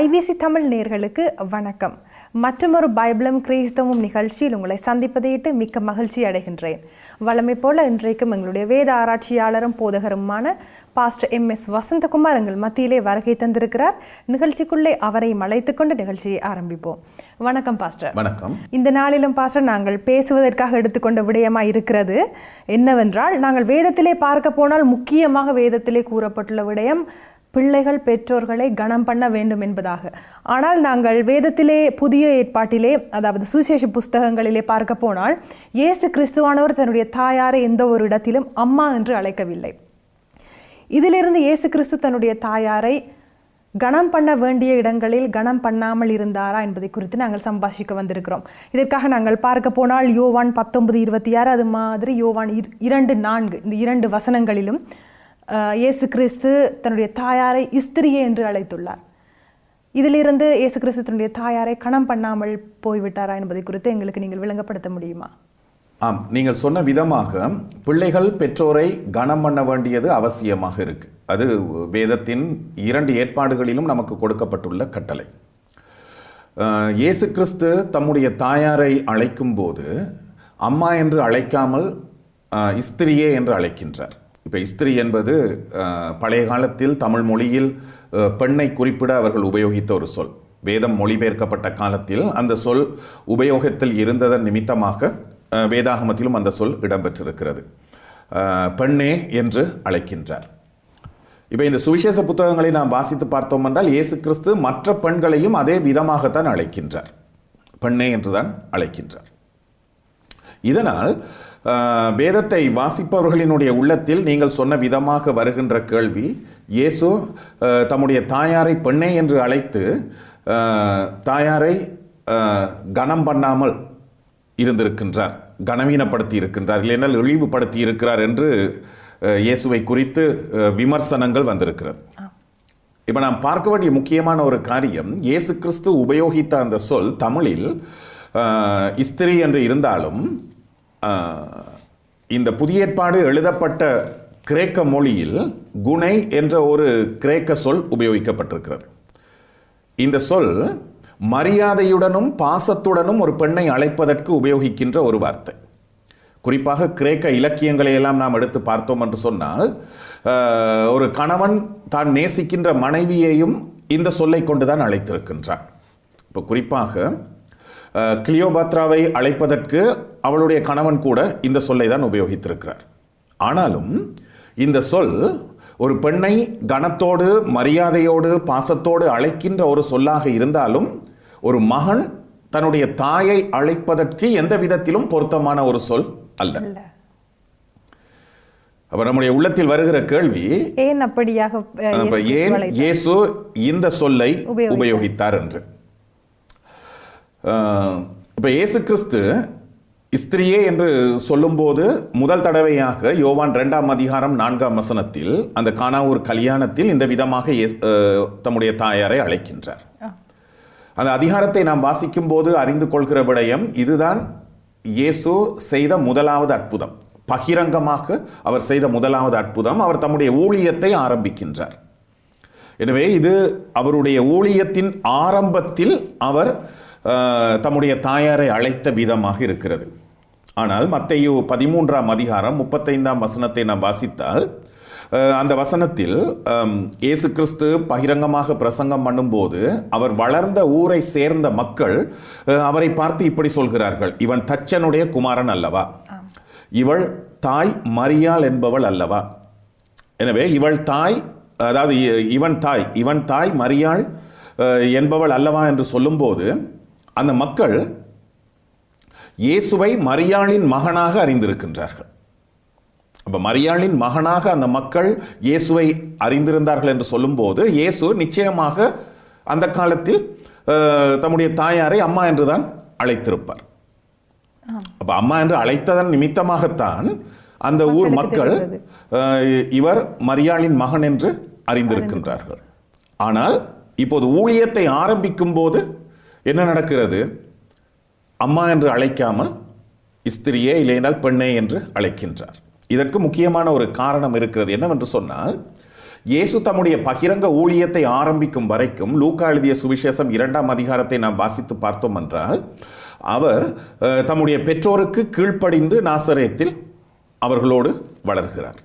IBC Tamil நேயர்களுக்கு வணக்கம். மற்றொரு பைபிளும் கிறிஸ்தவமும் நிகழ்ச்சியில் உங்களை சந்திப்பதையிட்டு மிக்க மகிழ்ச்சி அடைகின்றேன். வழமை போல இன்றைக்கும் எங்களுடைய வேத ஆராய்ச்சியாளரும் போதகருமான பாஸ்டர் MS வசந்தகுமார் எங்கள் மத்தியிலே வருகை தந்திருக்கிறார். நிகழ்ச்சிக்குள்ளே அவரை அழைத்துக் கொண்டு நிகழ்ச்சியை ஆரம்பிப்போம். வணக்கம் பாஸ்டர். வணக்கம். இந்த நாளிலும் பாஸ்டர் நாங்கள் பேசுவதற்காக எடுத்துக்கொண்ட விடயமாக இருக்கிறது என்னவென்றால், நாங்கள் வேதத்திலே பார்க்க போனால் முக்கியமாக வேதத்திலே கூறப்பட்டுள்ள விடயம் பிள்ளைகள் பெற்றோர்களை கனம் பண்ண வேண்டும் என்பதாக. ஆனால் நாங்கள் வேதத்திலே புதிய ஏற்பாட்டிலே, அதாவது சுவிசேஷ புஸ்தகங்களிலே பார்க்க போனால், இயேசு கிறிஸ்துவானவர் தன்னுடைய தாயாரை எந்த ஒரு இடத்திலும் அம்மா என்று அழைக்கவில்லை. இதிலிருந்து இயேசு கிறிஸ்து தன்னுடைய தாயாரை கனம் பண்ண வேண்டிய இடங்களில் கனம் பண்ணாமல் இருந்தாரா என்பதை குறித்து நாங்கள் சம்பாஷிக்க வந்திருக்கிறோம். இதற்காக நாங்கள் பார்க்க போனால் யோவான் 19:26, அது மாதிரி யோவான் 2:4 இந்த 2 வசனங்களிலும் இயேசு கிறிஸ்து தன்னுடைய தாயாரை ஸ்திரியே என்று அழைத்துள்ளார். இதிலிருந்து இயேசு கிறிஸ்து தன்னுடைய தாயாரை கனம் பண்ணாமல் போய்விட்டாரா என்பதை குறித்து எங்களுக்கு நீங்கள் விளங்கப்படுத்த முடியுமா? ஆம், நீங்கள் சொன்ன விதமாக பிள்ளைகள் பெற்றோரை கனம் பண்ண வேண்டியது அவசியமாக இருக்கு. அது வேதத்தின் 2 ஏற்பாடுகளிலும் நமக்கு கொடுக்கப்பட்டுள்ள கட்டளை. இயேசு கிறிஸ்து தம்முடைய தாயாரை அழைக்கும் போது அம்மா என்று அழைக்காமல் ஸ்திரியே என்று அழைக்கின்றார். இப்போ ஸ்திரீ என்பது பழைய காலத்தில் தமிழ் மொழியில் பெண்ணை குறிப்பிட அவர்கள் உபயோகித்த ஒரு சொல். வேதம் மொழிபெயர்க்கப்பட்ட காலத்தில் அந்த சொல் உபயோகத்தில் இருந்ததன் நிமித்தமாக வேதாகமத்திலும் அந்த சொல் இடம்பெற்றிருக்கிறது. பெண்ணே என்று அழைக்கின்றார். இப்போ இந்த சுவிசேஷ புத்தகங்களை நாம் வாசித்து பார்த்தோம் என்றால், இயேசு கிறிஸ்து மற்ற பெண்களையும் அதே விதமாகத்தான் அழைக்கின்றார். பெண்ணே என்றுதான் அழைக்கின்றார். இதனால் வேதத்தை வாசிப்பவர்களினுடைய உள்ளத்தில் நீங்கள் சொன்ன விதமாக வருகின்ற கேள்வி, இயேசு தம்முடைய தாயாரை பெண்ணே என்று அழைத்து தாயாரை கனம் பண்ணாமல் இருந்திருக்கின்றார், கனவீனப்படுத்தி இருக்கின்றார், இல்லைனால் இழிவுபடுத்தி இருக்கிறார் என்று இயேசுவை குறித்து விமர்சனங்கள் வந்திருக்கிறது. இப்போ நாம் பார்க்க வேண்டிய முக்கியமான ஒரு காரியம், இயேசு கிறிஸ்து உபயோகித்த அந்த சொல் தமிழில் ஸ்திரீ என்று இருந்தாலும் இந்த புதிய ஏற்பாடு எழுதப்பட்ட கிரேக்க மொழியில் குணை என்ற ஒரு கிரேக்க சொல் உபயோகிக்கப்பட்டிருக்கிறது. இந்த சொல் மரியாதையுடனும் பாசத்துடனும் ஒரு பெண்ணை அழைப்பதற்கு உபயோகிக்கின்ற ஒரு வார்த்தை. குறிப்பாக கிரேக்க இலக்கியங்களை எல்லாம் நாம் எடுத்து பார்த்தோம் என்று சொன்னால், ஒரு கணவன் தான் நேசிக்கின்ற மனைவியையும் இந்த சொல்லை கொண்டுதான் அழைத்திருக்கின்றான். இப்போ குறிப்பாக கிளியோபாத்ராவை அழைப்பதற்கு அவளுடைய கணவன் கூட இந்த சொல்லை தான் உபயோகித்திருக்கிறார். ஆனாலும் இந்த சொல் ஒரு பெண்ணை கனத்தோடு மரியாதையோடு பாசத்தோடு அழைக்கின்ற ஒரு சொல்லாக இருந்தாலும், ஒரு மகன் தன்னுடைய தாயை அழைப்பதற்கு எந்த விதத்திலும் பொருத்தமான ஒரு சொல் அல்ல. அப்ப நம்முடைய உள்ளத்தில் வருகிற கேள்வி, ஏன் அப்படியாக ஏன் இயேசு இந்த சொல்லை உபயோகித்தார் என்று. இப்போ இயேசு கிறிஸ்து ஸ்திரியே என்று சொல்லும்போது முதல் தடவையாக யோவான் 2:4 அந்த கானாவூர் கல்யாணத்தில் இந்த விதமாக தம்முடைய தாயாரை அழைக்கின்றார். அந்த அதிகாரத்தை நாம் வாசிக்கும் போது அறிந்து கொள்கிற விடயம் இதுதான். இயேசு செய்த முதலாவது அற்புதம், பகிரங்கமாக அவர் செய்த முதலாவது அற்புதம். அவர் தம்முடைய ஊழியத்தை ஆரம்பிக்கின்றார். எனவே இது அவருடைய ஊழியத்தின் ஆரம்பத்தில் அவர் தம்முடைய தாயாரை அழைத்த விதமாக இருக்கிறது. ஆனால் மத்தேயு 13:35 நாம் வாசித்தால், அந்த வசனத்தில் இயேசு கிறிஸ்து பகிரங்கமாக பிரசங்கம் பண்ணும்போது அவர் வளர்ந்த ஊரை சேர்ந்த மக்கள் அவரை பார்த்து இப்படி சொல்கிறார்கள், இவன் தச்சனுடைய குமாரன் அல்லவா, இவள் தாய் மரியாள் என்பவள் அல்லவா. எனவே இவள் தாய், அதாவது இவன் தாய் மரியாள் என்பவள் அல்லவா என்று சொல்லும்போது அந்த மக்கள் இயேசுவை மரியாளின் மகனாக அறிந்திருக்கின்றார்கள். அப்ப மரியாளின் மகனாக அந்த மக்கள் இயேசுவை அறிந்திருந்தார்கள் என்று சொல்லும்போது, இயேசு நிச்சயமாக அந்த காலத்தில் தம்முடைய தாயாரை அம்மா என்றுதான் அழைத்திருப்பார். அப்ப அம்மா என்று அழைத்ததன் நிமித்தமாகத்தான் அந்த ஊர் மக்கள் இவர் மரியாளின் மகன் என்று அறிந்திருக்கின்றார்கள். ஆனால் இப்போது ஊழியத்தை ஆரம்பிக்கும் போது என்ன நடக்கிறது? அம்மா என்று அழைக்காமல் ஸ்திரியே இல்லைனால் பெண்ணே என்று அழைக்கின்றார். இதற்கு முக்கியமான ஒரு காரணம் இருக்கிறது. என்னவென்று சொன்னால், இயேசு தம்முடைய பகிரங்க ஊழியத்தை ஆரம்பிக்கும் வரைக்கும் லூக்கா எழுதிய சுவிசேஷம் 2ஆம் அதிகாரத்தை நாம் வாசித்து பார்த்தோம் என்றால் அவர் தம்முடைய பெற்றோருக்கு கீழ்ப்படிந்து நாசரேத்தில் அவர்களோடு வளர்கிறார்.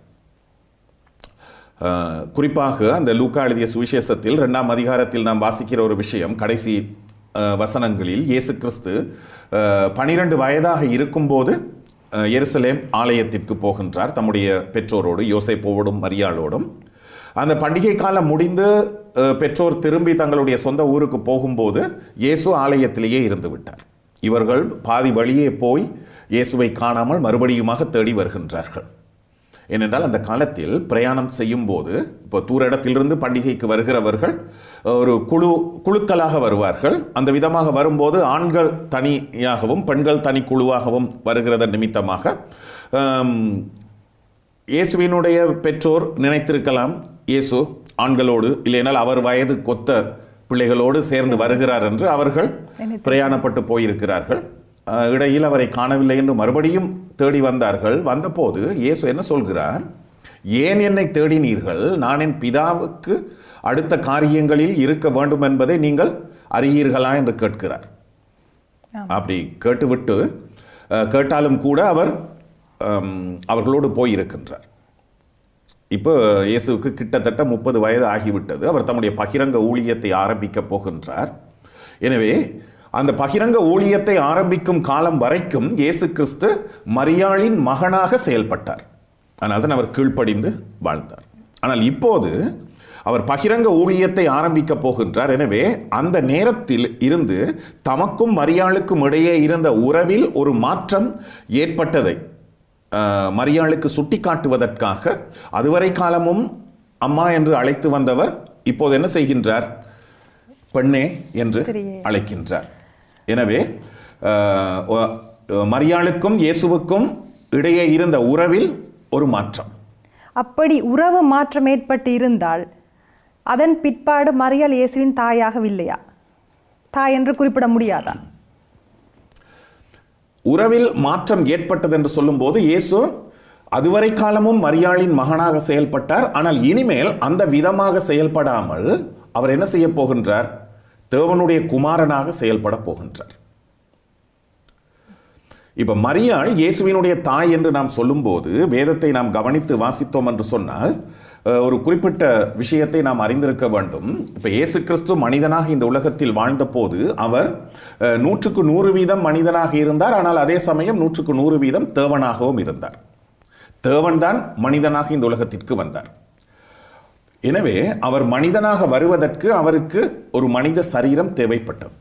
குறிப்பாக அந்த லூக்கா எழுதிய சுவிசேஷத்தில் 2ஆம் அதிகாரத்தில் நாம் வாசிக்கிற ஒரு விஷயம், கடைசி வசனங்களில் இயேசு கிறிஸ்து 12 வயதாக இருக்கும்போது எருசலேம் ஆலயத்திற்கு போகின்றார் தம்முடைய பெற்றோரோடு, யோசேப்போடும் மரியாளோடும். அந்த பண்டிகை காலம் முடிந்து பெற்றோர் திரும்பி தங்களுடைய சொந்த ஊருக்கு போகும்போது இயேசு ஆலயத்திலேயே இருந்து விட்டார். இவர்கள் பாதி வழியே போய் இயேசுவை காணாமல் மறுபடியுமாக தேடி வருகின்றார்கள். ஏனென்றால் அந்த காலத்தில் பிரயாணம் செய்யும் போது, இப்போ தூர இடத்திலிருந்து பண்டிகைக்கு வருகிறவர்கள் ஒரு குழுக்களாக வருவார்கள். அந்த விதமாக வரும்போது ஆண்கள் தனியாகவும் பெண்கள் தனி குழுவாகவும் வருகிறதன் நிமித்தமாக இயேசுவினுடைய பெற்றோர் நினைத்திருக்கலாம், இயேசு ஆண்களோடு இல்லைனால் அவர் வயது கொத்த பிள்ளைகளோடு சேர்ந்து வருகிறார் என்று அவர்கள் பிரயாணப்பட்டு போயிருக்கிறார்கள். இடையில் அவரை காணவில்லை என்று மறுபடியும் தேடி வந்தார்கள். வந்தபோது இயேசு என்ன சொல்கிறார்? ஏன் என்னை தேடினீர்கள்? நான் என் பிதாவுக்கு அடுத்த காரியங்களில் இருக்க வேண்டும் என்பதை நீங்கள் அறியீர்களா என்று கேட்கிறார். அப்படி கேட்டாலும் கூட அவர் அவர்களோடு போயிருக்கின்றார். இப்போ இயேசுவுக்கு கிட்டத்தட்ட 30 வயது ஆகிவிட்டது. அவர் தம்முடைய பகிரங்க ஊழியத்தை ஆரம்பிக்க போகின்றார். எனவே அந்த பகிரங்க ஊழியத்தை ஆரம்பிக்கும் காலம் வரைக்கும் இயேசு கிறிஸ்து மரியாளின் மகனாக செயல்பட்டார். ஆனால் தான் அவர் கீழ்ப்படிந்து வாழ்ந்தார். ஆனால் இப்போது அவர் பகிரங்க ஊழியத்தை ஆரம்பிக்க போகின்றார். எனவே அந்த நேரத்தில் இருந்து தமக்கும் மரியாளுக்கும் இடையே இருந்த உறவில் ஒரு மாற்றம் ஏற்பட்டதை மரியாளுக்கு சுட்டி காட்டுவதற்காக அதுவரை காலமும் அம்மா என்று அழைத்து வந்தவர் இப்போது என்ன செய்கின்றார்? பெண்ணே என்று அழைக்கின்றார். எனவே மரியாளுக்கும் இயேசுவுக்கும் இடையே இருந்த உறவில் ஒரு மாற்றம். அப்படி உறவு மாற்றம் ஏற்பட்டு இருந்தால் அதன் பிற்பாடு மரியாள் இயேசுவின் தாயாகவில்லையா? தாய் என்று குறிப்பிட முடியாதா? உறவில் மாற்றம் ஏற்பட்டது என்று சொல்லும்போது இயேசு அதுவரை காலமும் மரியாளின் மகனாக செயல்பட்டார். ஆனால் இனிமேல் அந்த விதமாக செயல்படாமல் அவர் என்ன செய்ய போகின்றார்? தேவனுடைய குமாரனாக செயல்பட போகின்றார். இப்ப மரியாள் இயேசுவினுடைய தாய் என்று நாம் சொல்லும்போது வேதத்தை நாம் கவனித்து வாசித்தோம் என்று சொன்னால் ஒரு குறிப்பிட்ட விஷயத்தை நாம் அறிந்திருக்க வேண்டும். இப்போ இயேசு கிறிஸ்து மனிதனாக இந்த உலகத்தில் வாழ்ந்த போது அவர் 100க்கு 100% மனிதனாக இருந்தார். ஆனால் அதே சமயம் 100க்கு 100% தேவனாகவும் இருந்தார். தேவன்தான் மனிதனாக இந்த உலகத்திற்கு வந்தார். எனவே அவர் மனிதனாக வருவதற்கு அவருக்கு ஒரு மனித சரீரம் தேவைப்பட்டது.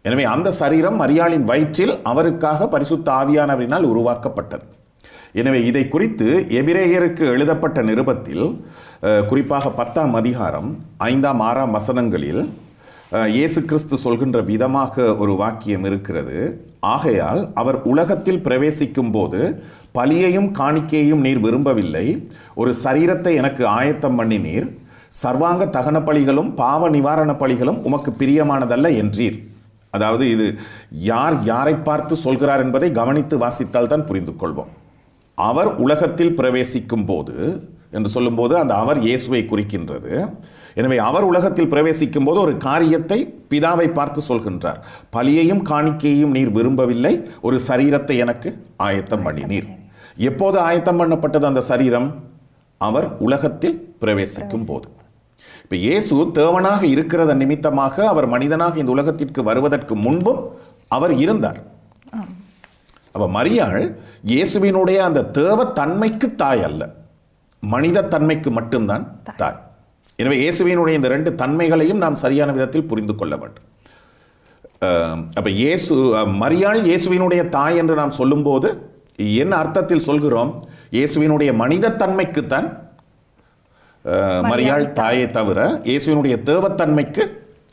எனவே அந்த சரீரம் மரியாளின் வயிற்றில் அவருக்காக பரிசுத்த ஆவியானவரினால் உருவாக்கப்பட்டது. எனவே இதை குறித்து எபிரேயருக்கு எழுதப்பட்ட நிருபத்தில் குறிப்பாக 10ஆம் அதிகாரம் 5ஆம் 6ஆம் வசனங்களில் இயேசு கிறிஸ்து சொல்கின்ற விதமாக ஒரு வாக்கியம் இருக்கிறது. ஆகையால் அவர் உலகத்தில் பிரவேசிக்கும் போது பலியையும் காணிக்கையையும் நீர் விரும்பவில்லை, ஒரு சரீரத்தை எனக்கு ஆயத்தம் பண்ணினீர், சர்வாங்க தகன பலிகளும் பாவ நிவாரண பலிகளும் உமக்கு பிரியமானதல்ல என்றீர். அதாவது இது யாரை பார்த்து சொல்கிறார் என்பதை கவனித்து வாசித்தால் தான் புரிந்து கொள்வோம். அவர் உலகத்தில் பிரவேசிக்கும் போது என்று சொல்லும்போது அந்த அவர் இயேசுவை குறிக்கின்றது. எனவே அவர் உலகத்தில் பிரவேசிக்கும் போது ஒரு காரியத்தை பிதாவை பார்த்து சொல்கின்றார். பலியையும் காணிக்கையையும் நீர் விரும்பவில்லை, ஒரு சரீரத்தை எனக்கு ஆயத்தம் பண்ணினீர். எப்போது ஆயத்தம் பண்ணப்பட்டது அந்த சரீரம்? அவர் உலகத்தில் பிரவேசிக்கும் போது. இப்போ இயேசு தேவனாக இருக்கிறத நிமித்தமாக அவர் மனிதனாக இந்த உலகத்திற்கு வருவதற்கு முன்பும் அவர் இருந்தார். அப்ப மரியாள் இயேசுவினுடைய அந்த தேவ தன்மைக்கு தாய் அல்ல, மனித தன்மைக்கு மட்டும்தான் தாய். எனவே இயேசுவினுடைய இந்த 2 தன்மைகளையும் நாம் சரியான விதத்தில் புரிந்து கொள்ள வேண்டும். அப்ப மரியாள் இயேசுவினுடைய தாய் என்று நாம் சொல்லும்போது என்ன அர்த்தத்தில் சொல்கிறோம்? இயேசுவினுடைய மனித தன்மைக்குத்தான் மரியாள் தாயை தவிர இயேசுவினுடைய தேவத்தன்மைக்கு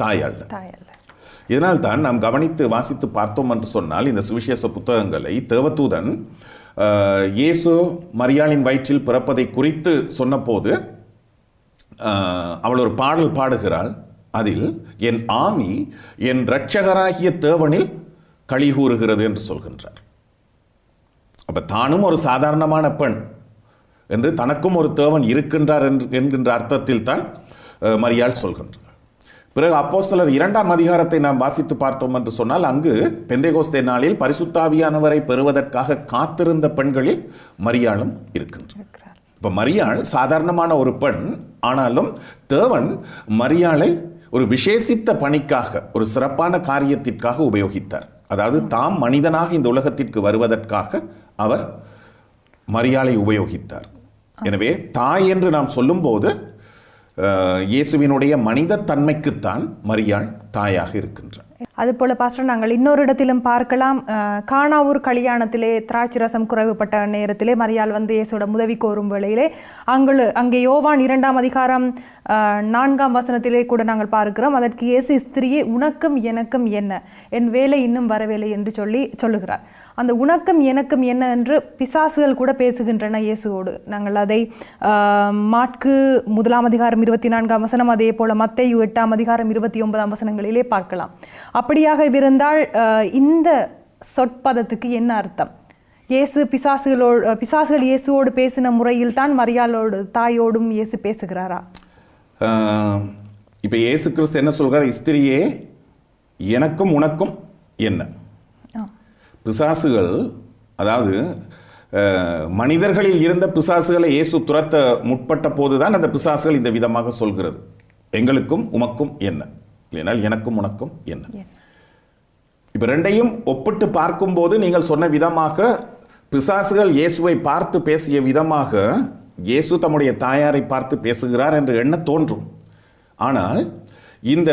தாய் அல்ல. இதனால் தான் நாம் கவனித்து வாசித்து பார்த்தோம் என்று சொன்னால் இந்த சுவிசேஷ புத்தகங்களை தேவதூதன் இயேசு மரியாளின் வயிற்றில் பிறப்பதை குறித்து சொன்னபோது அவள் ஒரு பாடல் பாடுகிறாள். அதில் என் ஆவி என் இரட்சகராகிய தேவனில் களி கூறுகிறது என்று சொல்கின்றார். அப்ப தானும் ஒரு சாதாரணமான பெண், என்று தனக்கும் ஒரு தேவன் இருக்கின்றார் என்கின்ற அர்த்தத்தில் தான் மரியாள் சொல்கின்றார். பிறகு அப்போஸ்தலர் 2ஆம் அதிகாரத்தை நாம் வாசித்து பார்த்தோம் என்று சொன்னால் அங்கு பெந்தேகோஸ்தே நாளில் பரிசுத்தாவியானவரை பெறுவதற்காக காத்திருந்த பெண்களில் மரியாளும் இருக்கின்றார். இப்போ மரியாள் சாதாரணமான ஒரு பெண், ஆனாலும் தேவன் மரியாளை ஒரு விசேஷித்த பணிக்காக, ஒரு சிறப்பான காரியத்திற்காக உபயோகித்தார். அதாவது தாம் மனிதனாக இந்த உலகத்திற்கு வருவதற்காக அவர் மரியாளை உபயோகித்தார். எனவே தாய் என்று நாம் சொல்லும்போது இயேசுவினுடைய மனித தன்மைக்குத்தான் மரியாள் தாயாக இருக்கின்றார். அதுபோல பாஸ்டர், நாங்கள் இன்னொரு இடத்திலும் பார்க்கலாம். கானாவூர் கல்யாணத்திலே திராட்சை ரசம் குறைவுபட்ட நேரத்திலே மரியாள் வந்து இயேசுவோட உதவி கோரும் வேளையிலே அங்கே யோவான் 2ஆம் அதிகாரம் 4ஆம் வசனத்திலே கூட நாங்கள் பார்க்கிறோம். அதற்கு இயேசு, ஸ்திரியே உனக்கும் எனக்கும் என்ன, என் வேலை இன்னும் வரவில்லை என்று சொல்லுகிறார். அந்த உனக்கும் எனக்கும் என்ன என்று பிசாசுகள் கூட பேசுகின்றன இயேசுவோடு. நாங்கள் அதை மாற்கு 1ஆம் அதிகாரம் 24ஆம் வசனம், அதே போல மத்தேயு 8ஆம் அதிகாரம் 29ஆம் வசனங்களிலே பார்க்கலாம். அப்படியாக இருந்தால் இந்த சொற்பதத்துக்கு என்ன அர்த்தம்? பிசாசுகள் இயேசுவோடு பேசின முறையில் தான் மரியாளோடு தாயோடும் இயேசு பேசுகிறாரா? இப்போ இயேசு கிறிஸ்து என்ன சொல்கிறார்? ஸ்திரியே எனக்கும் உனக்கும் என்ன? பிசாசுகள், அதாவது மனிதர்களில் இருந்த பிசாசுகளை இயேசு துரத்த முற்பட்ட போதுதான் அந்த பிசாசுகள் இந்த விதமாக சொல்கிறது, எங்களுக்கும் உமக்கும் என்ன, இல்லைனால் எனக்கும் உனக்கும் என்ன. இப்போ ரெண்டையும் ஒப்பிட்டு பார்க்கும்போது நீங்கள் சொன்ன விதமாக பிசாசுகள் இயேசுவை பார்த்து பேசிய விதமாக இயேசு தம்முடைய தாயாரை பார்த்து பேசுகிறார் என்று எண்ண தோன்றும். ஆனால் இந்த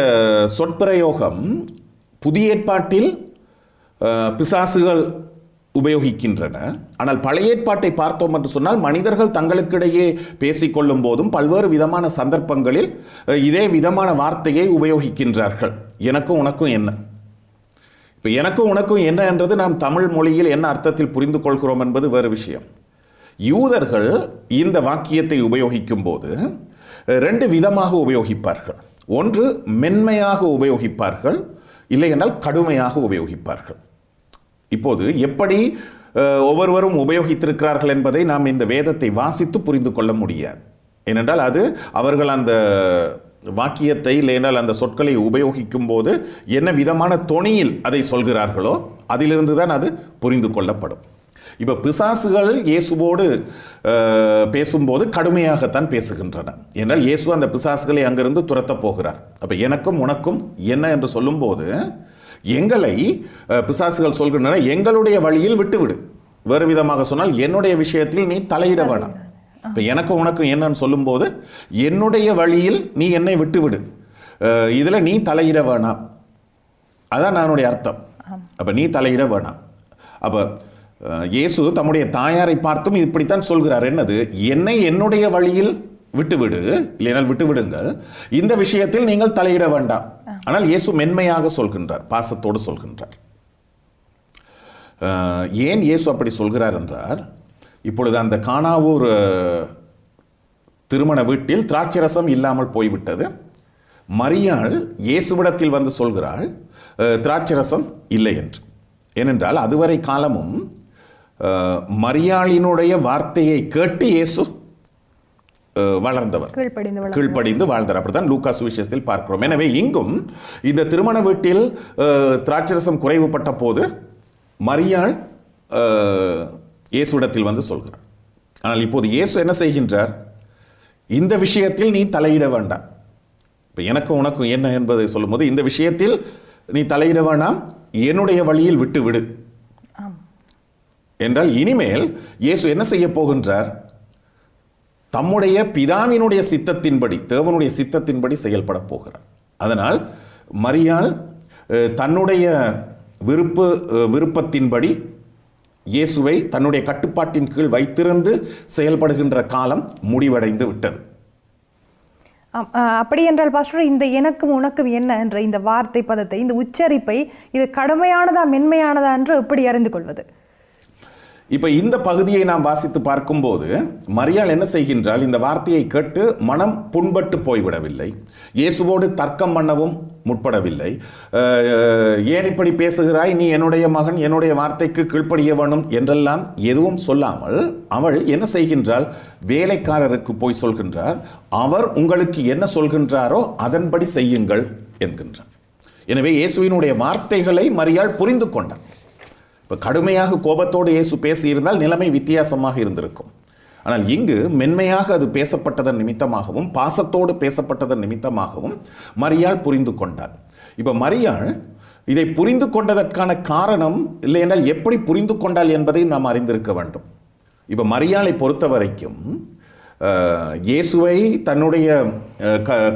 சொற்பிரயோகம் புதிய ஏற்பாட்டில் பிசாசுகள் உபயோகிக்கின்றன. ஆனால் பழைய ஏற்பாட்டை பார்த்தோம் என்று சொன்னால் மனிதர்கள் தங்களுக்கிடையே பேசிக்கொள்ளும் போதும் பல்வேறு விதமான சந்தர்ப்பங்களில் இதே விதமான வார்த்தையை உபயோகிக்கின்றார்கள். எனக்கும் உனக்கும் என்ன. இப்போ எனக்கும் உனக்கும் என்ன என்றது நாம் தமிழ் மொழியில் என்ன அர்த்தத்தில் புரிந்து கொள்கிறோம் என்பது வேறு விஷயம். யூதர்கள் இந்த வாக்கியத்தை உபயோகிக்கும் போது ரெண்டு விதமாக உபயோகிப்பார்கள். ஒன்று மென்மையாக உபயோகிப்பார்கள், இல்லை என்றால் கடுமையாக உபயோகிப்பார்கள். இப்போது எப்படி ஒவ்வொருவரும் உபயோகித்திருக்கிறார்கள் என்பதை நாம் இந்த வேதத்தை வாசித்து புரிந்து கொள்ள முடியாது. ஏனென்றால் அது அவர்கள் அந்த வாக்கியத்தை இல்லைனால் அந்த சொற்களை உபயோகிக்கும் போது என்ன விதமான தொனியில் அதை சொல்கிறார்களோ அதிலிருந்து தான் அது புரிந்து கொள்ளப்படும். இப்போ பிசாசுகள் இயேசுவோடு பேசும்போது கடுமையாகத்தான் பேசுகின்றன. என்றால் இயேசு அந்த பிசாசுகளை அங்கிருந்து துரத்த போகிறார். அப்போ எனக்கும் உனக்கும் என்ன என்று சொல்லும்போது எங்களை பிசாசுகள் சொல்கின்றன, எங்களுடைய வழியில் விட்டுவிடு. வேறு விதமாக சொன்னால் என்னுடைய விஷயத்தில் நீ தலையிட வேணாம். இப்போ எனக்கும் உனக்கும் என்னன்னு சொல்லும்போது என்னுடைய வழியில் நீ என்னை விட்டுவிடு, இதில் நீ தலையிட வேணாம். அதான் நானுடைய அர்த்தம். அப்போ நீ தலையிட வேணாம். அப்போ இயேசு தம்முடைய தாயாரை பார்த்தும் இப்படித்தான் சொல்கிறார். என்னது? என்னை என்னுடைய வழியில் விட்டுவிடு, இல்லைனால் விட்டுவிடுங்கள், இந்த விஷயத்தில் நீங்கள் தலையிட வேண்டாம். ஆனால் இயேசு மென்மையாக சொல்கின்றார், பாசத்தோடு சொல்கின்றார். ஏன் இயேசு அப்படி சொல்கிறார் என்றால், இப்பொழுது அந்த கானாவூர் திருமண வீட்டில் திராட்சரசம் இல்லாமல் போய்விட்டது. மரியாள் இயேசுவிடத்தில் வந்து சொல்கிறாள் திராட்சரசம் இல்லை என்று. ஏனென்றால் அதுவரை காலமும் மரியாளினுடைய வார்த்தையை கேட்டு இயேசு வளர்ந்தவர், கீழ்ப்படிந்து வாழ்ந்தார். அப்படித்தான் லூக்கா சுவிசேஷத்தில் பார்க்கிறோம். எனவே இங்கும் இந்த திருமண வீட்டில் திராட்சரசம் குறைவுபட்ட போது மரியாள் இயேசுவிடத்தில் வந்து சொல்கிறார். ஆனால் இப்போது இயேசு என்ன செய்கின்றார்? இந்த விஷயத்தில் நீ தலையிட வேண்டாம். இப்போ எனக்கும் உனக்கும் என்ன என்பதை சொல்லும்போது இந்த விஷயத்தில் நீ தலையிட வேண்டாம், என்னுடைய வழியில் விட்டு விடு என்றால் இனிமேல் இயேசு என்ன செய்ய போகின்றார்? தம்முடைய பிதாவினுடைய சித்தத்தின்படி, தேவனுடைய சித்தத்தின்படி செயல்பட போகிறார். அதனால் மரியாள் தன்னுடைய விருப்பத்தின்படி இயேசுவை தன்னுடைய கட்டுப்பாட்டின் கீழ் வைத்திருந்து செயல்படுகின்ற காலம் முடிவடைந்து விட்டது. அப்படி என்றால் பாஸ்டர், இந்த எனக்கும் உனக்கும் என்ன என்ற இந்த வார்த்தை பதத்தை, இந்த உச்சரிப்பை, இது கடுமையானதா மென்மையானதா என்று எப்படி அறிந்து கொள்வது? இப்போ இந்த பகுதியை நாம் வாசித்து பார்க்கும்போது மரியாள் என்ன செய்கின்றால், இந்த வார்த்தையை கேட்டு மனம் புண்பட்டு போய்விடவில்லை, இயேசுவோடு தர்க்கம் பண்ணவும் முற்படவில்லை. ஏன் இப்படி பேசுகிறாய், நீ என்னுடைய மகன், என்னுடைய வார்த்தைக்கு கீழ்ப்படிய வேணும் என்றெல்லாம் எதுவும் சொல்லாமல் அவள் என்ன செய்கின்றாள், வேலைக்காரருக்கு போய் சொல்கின்றார், அவர் உங்களுக்கு என்ன சொல்கின்றாரோ அதன்படி செய்யுங்கள் என்கின்றார். எனவே இயேசுவினுடைய வார்த்தைகளை மரியாள் புரிந்து கொண்டார். இப்போ கடுமையாக கோபத்தோடு இயேசு பேசியிருந்தால் நிலைமை வித்தியாசமாக இருந்திருக்கும். ஆனால் இங்கு மென்மையாக அது பேசப்பட்டதன் நிமித்தமாகவும் பாசத்தோடு பேசப்பட்டதன் நிமித்தமாகவும் மரியாள் புரிந்து கொண்டாள். இப்போ மரியாள் இதை புரிந்து கொண்டதற்கான காரணம் இல்லை என்றால் எப்படி புரிந்து கொண்டாள் என்பதை நாம் அறிந்திருக்க வேண்டும். இப்போ மரியாளை பொறுத்த வரைக்கும் இயேசுவை தன்னுடைய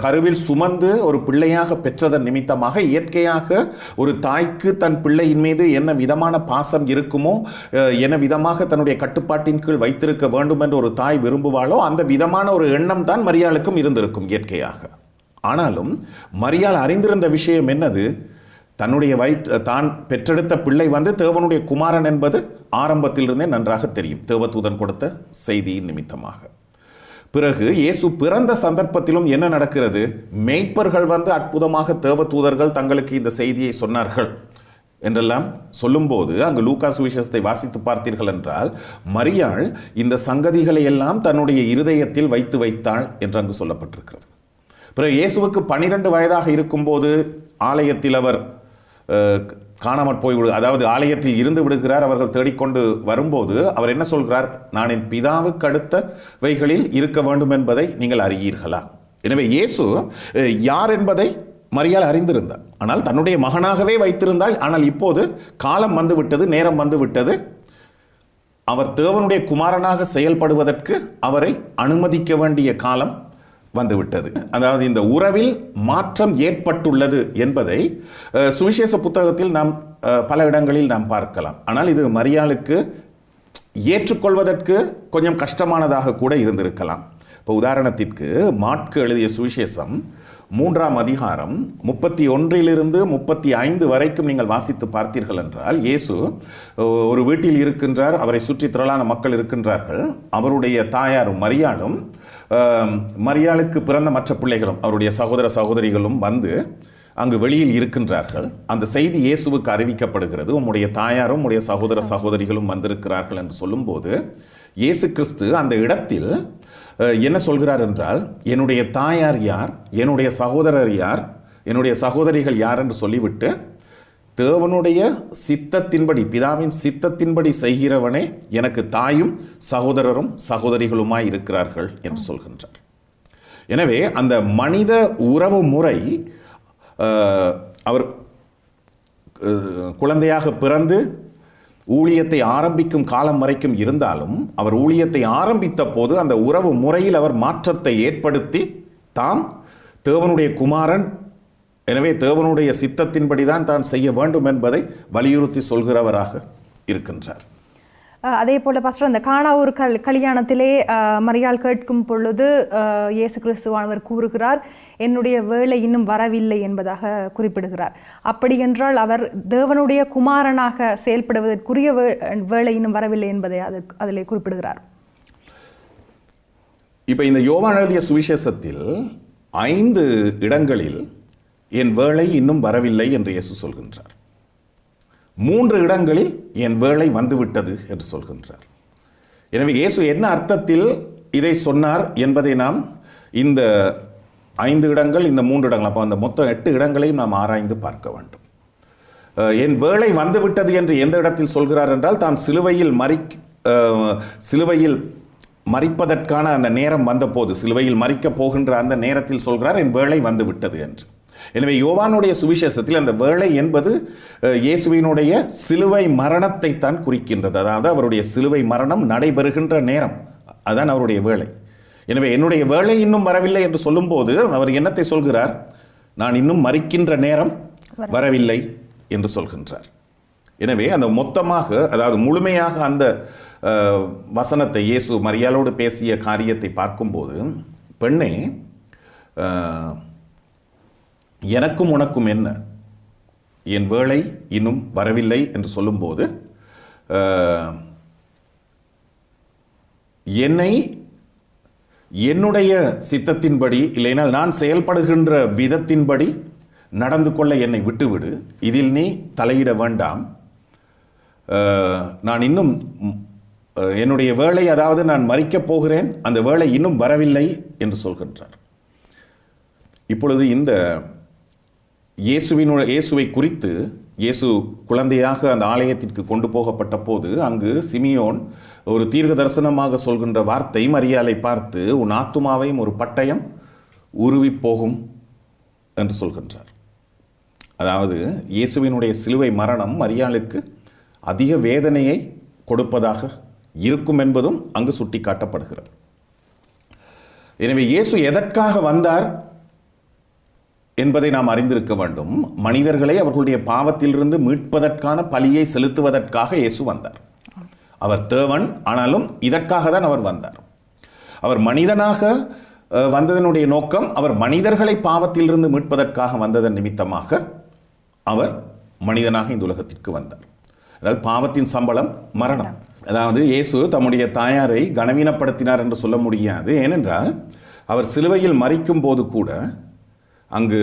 கருவில் சுமந்து ஒரு பிள்ளையாக பெற்றதன் நிமித்தமாக இயற்கையாக ஒரு தாய்க்கு தன் பிள்ளையின் மீது என்ன விதமான பாசம் இருக்குமோ, என்ன விதமாக தன்னுடைய கட்டுப்பாட்டின் கீழ் வைத்திருக்க வேண்டும் என்று ஒரு தாய் விரும்புவாளோ அந்த விதமான ஒரு எண்ணம் தான் மரியாளுக்கும் இருந்திருக்கும் இயற்கையாக. ஆனாலும் மரியாள் அறிந்திருந்த விஷயம் என்னது, தன்னுடைய தான் பெற்றெடுத்த பிள்ளை தேவனுடைய குமாரன் என்பது ஆரம்பத்திலிருந்தே நன்றாக தெரியும், தேவதூதன் கொடுத்த செய்தியின் நிமித்தமாக. பிறகு இயேசு பிறந்த சந்தர்ப்பத்திலும் என்ன நடக்கிறது, மேய்ப்பர்கள் அற்புதமாக தேவதூதர்கள் தங்களுக்கு இந்த செய்தியை சொன்னார்கள் என்றெல்லாம் சொல்லும்போது அங்கு லூக்கா சுவிசேஷத்தை வாசித்து பார்த்தீர்கள் என்றால் மரியாள் இந்த சங்கதிகளை எல்லாம் தன்னுடைய இருதயத்தில் வைத்தாள் என்று அங்கு சொல்லப்பட்டிருக்கிறது. பிறகு இயேசுவுக்கு 12 வயதாக இருக்கும்போது ஆலயத்தில் அவர் காணாமற் அதாவது ஆலயத்தில் இருந்து விடுகிறார். அவர்கள் தேடிக்கொண்டு வரும்போது அவர் என்ன சொல்கிறார், நான் என் பிதாவுக்கு அடுத்தவைகளில் இருக்க வேண்டும் என்பதை நீங்கள் அறியீர்களா. எனவே இயேசு யார் என்பதை மரியாள் அறிந்திருந்தார், ஆனால் தன்னுடைய மகனாகவே வைத்திருந்தாள். ஆனால் இப்போது காலம் வந்துவிட்டது, நேரம் வந்துவிட்டது, அவர் தேவனுடைய குமாரனாக செயல்படுவதற்கு அவரை அனுமதிக்க வேண்டிய காலம் வந்துவிட்டது. அதாவது இந்த உறவில் மாற்றம் ஏற்பட்டுள்ளது என்பதை சுவிசேஷ புத்தகத்தில் நாம் பல இடங்களில் நாம் பார்க்கலாம். ஆனால் இது மரியாளுக்கு ஏற்றுக்கொள்வதற்கு கொஞ்சம் கஷ்டமானதாக கூட இருந்திருக்கலாம். இப்போ உதாரணத்திற்கு மாற்கு எழுதிய சுவிசேஷம் 3ஆம் அதிகாரம் 31 35 வரைக்கும் நீங்கள் வாசித்து பார்த்தீர்கள் என்றால் இயேசு ஒரு வீட்டில் இருக்கின்றார். அவரை சுற்றி திரளான மக்கள் இருக்கின்றார்கள். அவருடைய தாயாரும் மரியாளும் மரியாளுக்கு பிறந்த மற்ற பிள்ளைகளும் அவருடைய சகோதர சகோதரிகளும் அங்கு வெளியில் இருக்கின்றார்கள். அந்த செய்தி இயேசுவுக்கு அறிவிக்கப்படுகிறது, உம்முடைய தாயாரும் உம்முடைய சகோதர சகோதரிகளும் வந்திருக்கிறார்கள் என்று சொல்லும்போது இயேசு கிறிஸ்து அந்த இடத்தில் என்ன சொல்கிறார் என்றால், என்னுடைய தாயார் யார், என்னுடைய சகோதரர் யார், என்னுடைய சகோதரிகள் யார் என்று சொல்லிவிட்டு தேவனுடைய சித்தத்தின்படி, பிதாவின் சித்தத்தின்படி செய்கிறவனே எனக்கு தாயும் சகோதரரும் சகோதரிகளுமாய் இருக்கிறார்கள் என்று சொல்கின்றார். எனவே அந்த மனித உறவு முறை அவர் குழந்தையாக பிறந்து ஊழியத்தை ஆரம்பிக்கும் காலம் வரைக்கும் இருந்தாலும் அவர் ஊழியத்தை ஆரம்பித்த போது அந்த உறவு முறையில் அவர் மாற்றத்தை ஏற்படுத்தி தாம் தேவனுடைய குமாரன், எனவே தேவனுடைய சித்தத்தின்படிதான் தான் செய்ய வேண்டும் என்பதை வலியுறுத்தி சொல்கிறவராக இருக்கின்றார். அதே போல பாஸ்டர், அந்த கானா ஒரு கல்யாணத்திலே மரியாள் கேட்கும் பொழுது இயேசு கிறிஸ்துவானவர் கூறுகிறார், என்னுடைய வேலை இன்னும் வரவில்லை என்பதாக குறிப்பிடுகிறார். அப்படி என்றால் அவர் தேவனுடைய குமாரனாக செயல்படுவதற்குரிய வேலை இன்னும் வரவில்லை என்பதை அதில் குறிப்பிடுகிறார். இப்போ இந்த யோவான் எழுதிய சுவிசேஷத்தில் 5 இடங்களில் என் வேலை இன்னும் வரவில்லை என்று இயேசு சொல்கின்றார். 3 இடங்களில் என் வேலை வந்துவிட்டது என்று சொல்கின்றார். எனவே இயேசு என்ன அர்த்தத்தில் இதை சொன்னார் என்பதை நாம் இந்த 5 இடங்கள், இந்த 3 இடங்கள், அப்போ அந்த மொத்தம் 8 இடங்களையும் நாம் ஆராய்ந்து பார்க்க வேண்டும். என் வேலை வந்துவிட்டது என்று எந்த இடத்தில் சொல்கிறார் என்றால், தாம் சிலுவையில் மரிப்பதற்கான அந்த நேரம் வந்தபோது, சிலுவையில் மரிக்கப் போகின்ற அந்த நேரத்தில் சொல்கிறார் என் வேலை வந்துவிட்டது என்று. எனவே யோவானுடைய சுவிசேஷத்தில் அந்த வேளை என்பது இயேசுவினுடைய சிலுவை மரணத்தை தான் குறிக்கின்றது. அதாவது அவருடைய சிலுவை மரணம் நடைபெறுகின்ற நேரம், அதுதான் அவருடைய வேளை. எனவே என்னுடைய வேளை இன்னும் வரவில்லை என்று சொல்லும்போது அவர் என்னத்தை சொல்கிறார், நான் இன்னும் மரிக்கின்ற நேரம் வரவில்லை என்று சொல்கின்றார். எனவே அந்த மொத்தமாக, அதாவது முழுமையாக அந்த வசனத்தை, இயேசு மரியாளோடு பேசிய காரியத்தை பார்க்கும்போது, பெண்ணே எனக்கும் உனக்கும் என்ன, என் வேளை இன்னும் வரவில்லை என்று சொல்லும்போது என்னை என்னுடைய சித்தத்தின்படி இல்லைனால் நான் செயல்படுகின்ற விதத்தின்படி நடந்து கொள்ள என்னை விட்டுவிடு, இதில் நீ தலையிட வேண்டாம், நான் இன்னும் என்னுடைய வேளை, அதாவது நான் மரிக்கப் போகிறேன், அந்த வேளை இன்னும் வரவில்லை என்று சொல்கின்றார். இப்பொழுது இந்த இயேசுவை குறித்து இயேசு குழந்தையாக அந்த ஆலயத்திற்கு கொண்டு போகப்பட்ட போது அங்கு சிமியோன் ஒரு தீர்க்க தரிசனமாக சொல்கின்ற வார்த்தை மரியாளை பார்த்து, உன் ஆத்துமாவையும் ஒரு பட்டயம் உருவி போகும் என்று சொல்கின்றார். அதாவது இயேசுவினுடைய சிலுவை மரணம் மரியாளுக்கு அதிக வேதனையை கொடுப்பதாக இருக்கும் என்பதும் அங்கு சுட்டி காட்டப்படுகிறது. எனவே இயேசு எதற்காக வந்தார் என்பதை நாம் அறிந்திருக்க வேண்டும். மனிதர்களை அவர்களுடைய பாவத்திலிருந்து மீட்பதற்கான பலியை செலுத்துவதற்காக இயேசு வந்தார். அவர் தேவன், ஆனாலும் இதற்காக தான் அவர் வந்தார். அவர் மனிதனாக வந்ததனுடைய நோக்கம், அவர் மனிதர்களை பாவத்திலிருந்து மீட்பதற்காக வந்ததன் நிமித்தமாக அவர் மனிதனாக இந்த உலகத்திற்கு வந்தார். அதாவது பாவத்தின் சம்பளம் மரணம். அதாவது இயேசு தம்முடைய தாயாரை கனவீனப்படுத்தினார் என்று சொல்ல முடியாது. ஏனென்றால் அவர் சிலுவையில் மரிக்கும் போது கூட அங்கு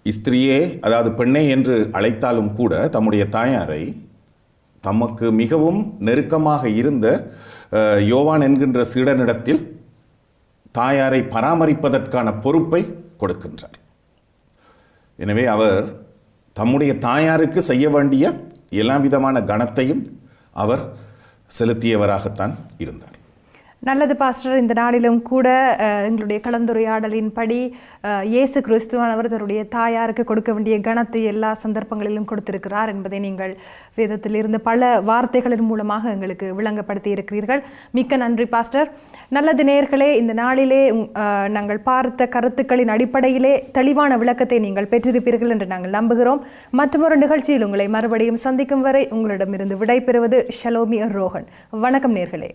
ஸ்திரியே, அதாவது பெண்ணே என்று அழைத்தாலும் கூட தம்முடைய தாயாரை தமக்கு மிகவும் நெருக்கமாக இருந்த யோவான் என்கின்ற சீடனிடத்தில் தாயாரை பராமரிப்பதற்கான பொறுப்பை கொடுக்கின்றார். எனவே அவர் தம்முடைய தாயாருக்கு செய்ய வேண்டிய எல்லா விதமான கணத்தையும் அவர் செலுத்தியவராகத்தான் இருந்தார். நல்லது பாஸ்டர், இந்த நாளிலும் கூட எங்களுடைய கலந்துரையாடலின்படி இயேசு கிறிஸ்துவானவர் தன்னுடைய தாயாருக்கு கொடுக்க வேண்டிய கணத்தை எல்லா சந்தர்ப்பங்களிலும் கொடுத்திருக்கிறார் என்பதை நீங்கள் வேதத்தில் இருந்து பல வார்த்தைகளின் மூலமாக எங்களுக்கு விளங்கப்படுத்தி இருக்கிறீர்கள். மிக்க நன்றி பாஸ்டர். நல்லது நேயர்களே, இந்த நாளிலே நாங்கள் பார்த்த கருத்துக்களின் அடிப்படையிலே தெளிவான விளக்கத்தை நீங்கள் பெற்றிருப்பீர்கள் என்று நாங்கள் நம்புகிறோம். மற்றொரு நிகழ்ச்சியில் உங்களை மறுபடியும் சந்திக்கும் வரை உங்களிடமிருந்து விடைபெறுவது ஷலோமி ரோஹன். வணக்கம் நேயர்களே.